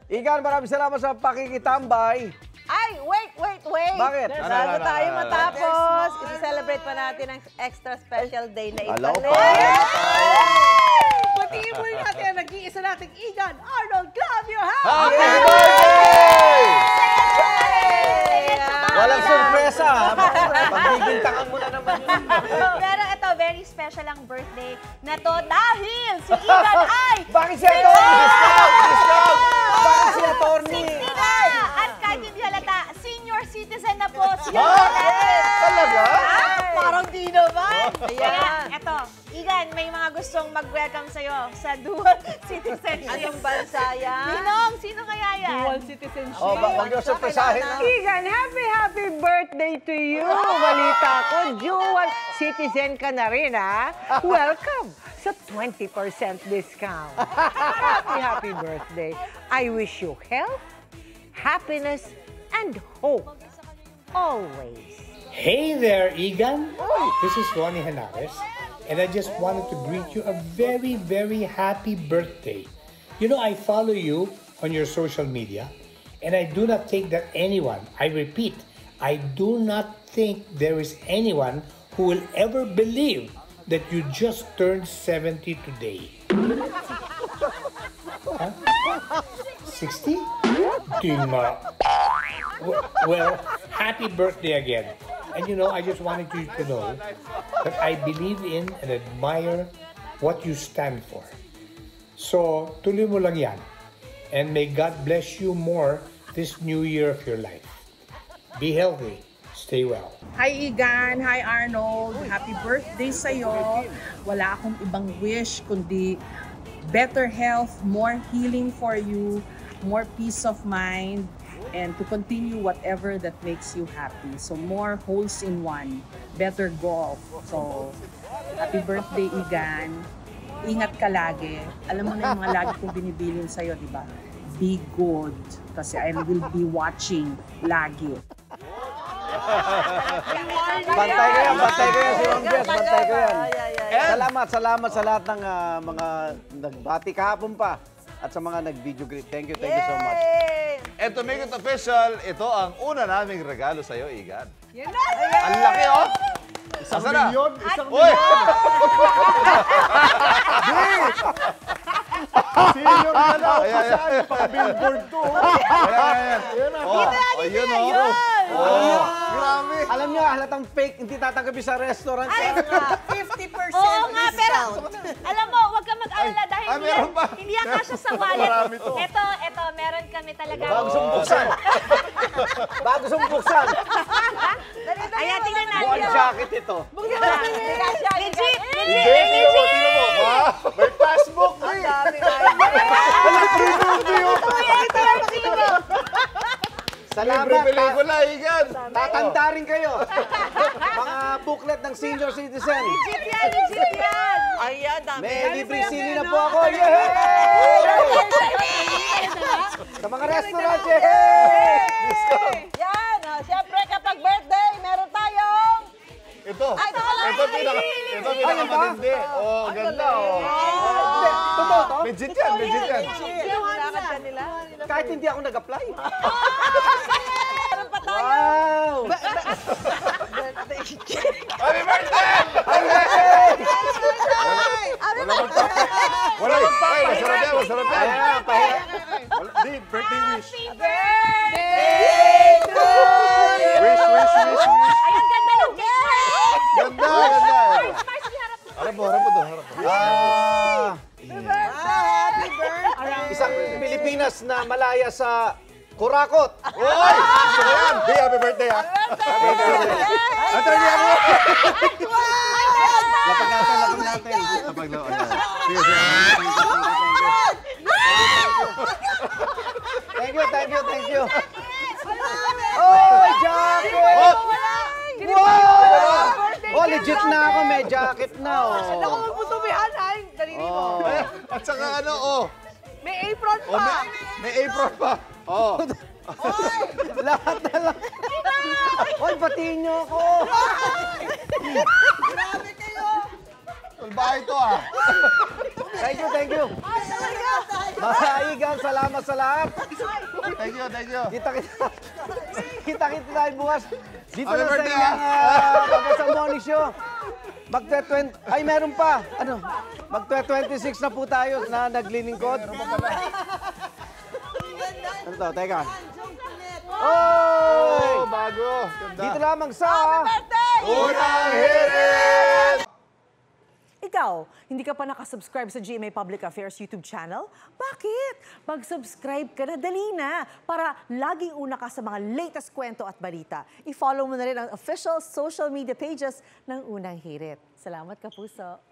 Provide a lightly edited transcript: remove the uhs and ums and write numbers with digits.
Igan, maraming salamat sa pakikitambay. Ay, wait. Bakit? Bago tayo matapos, isi-celebrate pa natin ang extra special day na Alaw ito. pa. Patingin mo natin ang nag-iisa nating Igan Arnold Clavio. Happy birthday! Walang sorpresa. Pagbigintangan mo na naman yun. Pero ito, very special ang birthday na to dahil si Igan ay Bakit si Atty? Discount! Bakit si Atty? 60 na! At kahit hindi halata, senior citizen na po si Ha? Talaga? Parang di naman. Kaya, eto, Igan, may mga gustong mag-welcome sa'yo sa dual citizenship. Anong bansa yan? Ninong, sino kaya yan? Dual citizenship. Oh, wag niyo sorpresahin na. Igan, happy birthday to you! Balita ko, dual citizen ka na rin, ha? Welcome sa 20% discount. Happy birthday. I wish you health, happiness, and hope. Always. Hey there, Igan. This is Ronnie Henares, and I just wanted to greet you a very, very happy birthday. You know, I follow you on your social media, and I do not think that anyone, I repeat, I do not think there is anyone who will ever believe that you just turned 70 today. Huh? 60? Di nga. Well, happy birthday again. And you know, I just wanted you to know that I believe in and admire what you stand for. So, tuloy mo lang yan. And may God bless you more this new year of your life. Be healthy. Stay well. Hi Igan, hi Arnold. Happy birthday sa'yo. Wala akong ibang wish kundi better health, more healing for you, more peace of mind, and to continue whatever that makes you happy. So more holes in one, better golf. So happy birthday Igan. Ingat ka lagi. Alam mo na yung mga lagi kong binibilin sa'yo, di ba? Be good. Kasi I will be watching lagi. Bantay ko yan si Ma'am Jess, bantay ko yan. Salamat sa lahat ng mga nagbati kahapon pa at sa mga nag-video greet. Thank you so much. And to make it official, ito ang una naming regalo sa'yo, Igan. Yan na! Ang laki, oh! Isang Asa na? milyon? Isang Uy! Senior na lang. Ayan, Saan? Pang-billboard to. Ayan. Oh, yun, oh. Oh. Grabe. Alam niyo, halatang fake, hindi tatanggapin sa restaurant. 50% Oo nga, pero discount. alam mo, huwag ka mag-alala dahil meron pa. hindi yan kasya sa wallet. Marami to. Ito, meron kami talaga. Bago sumbuksan. Bago sumbuksan. Ayan, tingnan Buwan natin. jacket ito. Legit! Tingnan mo. May passbook. Ang dami Salamat. Libre pelikula, Igan. Tatanda rin kayo. Mga booklet ng senior citizen. Legit yan! Ayan, dami. May libreng sili na po ako. Yay! Sa mga restaurant, yay! Yan, siyempre kapag birthday, meron tayong... Ito. Ay, Ito pinakamatindi. Oh, ganda, oh. Totoo to? Legit yan. Lakad ka nila. Kahit hindi ako nag-apply. Meron pa tayo. Wow! Happy birthday! Wala magpapay. Masarap yan. Ayan, pahiya. Di, birthday wish. Birthday to you. Wish. Ayun, ganda ng cake! Ganda. Mars, iharap mo. Harap mo doon. Happy birthday. Isang Pilipinas na malaya sa Kurakot. Uy! Gusto ko yan. Di, happy birthday ha. Attorney ako. Lapag natin. Thank you. Oh, jacket! Wow! Oh, legit na ako. May jacket na, oh. Naku, magputubihan ay. Daliri mo. At saka ano, oh. May apron Oh, pa. may apron pa. Oh. Lahat na lang. Hoy, batiin niyo ako. Grabe kayo. Tulbahay ito, ah. Thank you, thank you. Mga kaigan, salamat sa lahat. Thank you, thank you. Kita-kita tayo bukas. Dito Happy na sa birthday, ilang sa morning show. Magte-20, ay meron pa. Ano? Magte-26 na po tayo na naglilingkod. Ano to? Teka. Oy! Oh, bago. Ganda. Dito lamang sa... Unang hirit! Ikaw, hindi ka pa nakasubscribe sa GMA Public Affairs YouTube channel? Bakit? Mag-subscribe ka na, dali na, para laging una ka sa mga latest kwento at balita. I-follow mo na rin ang official social media pages ng Unang Hirit. Salamat, Kapuso.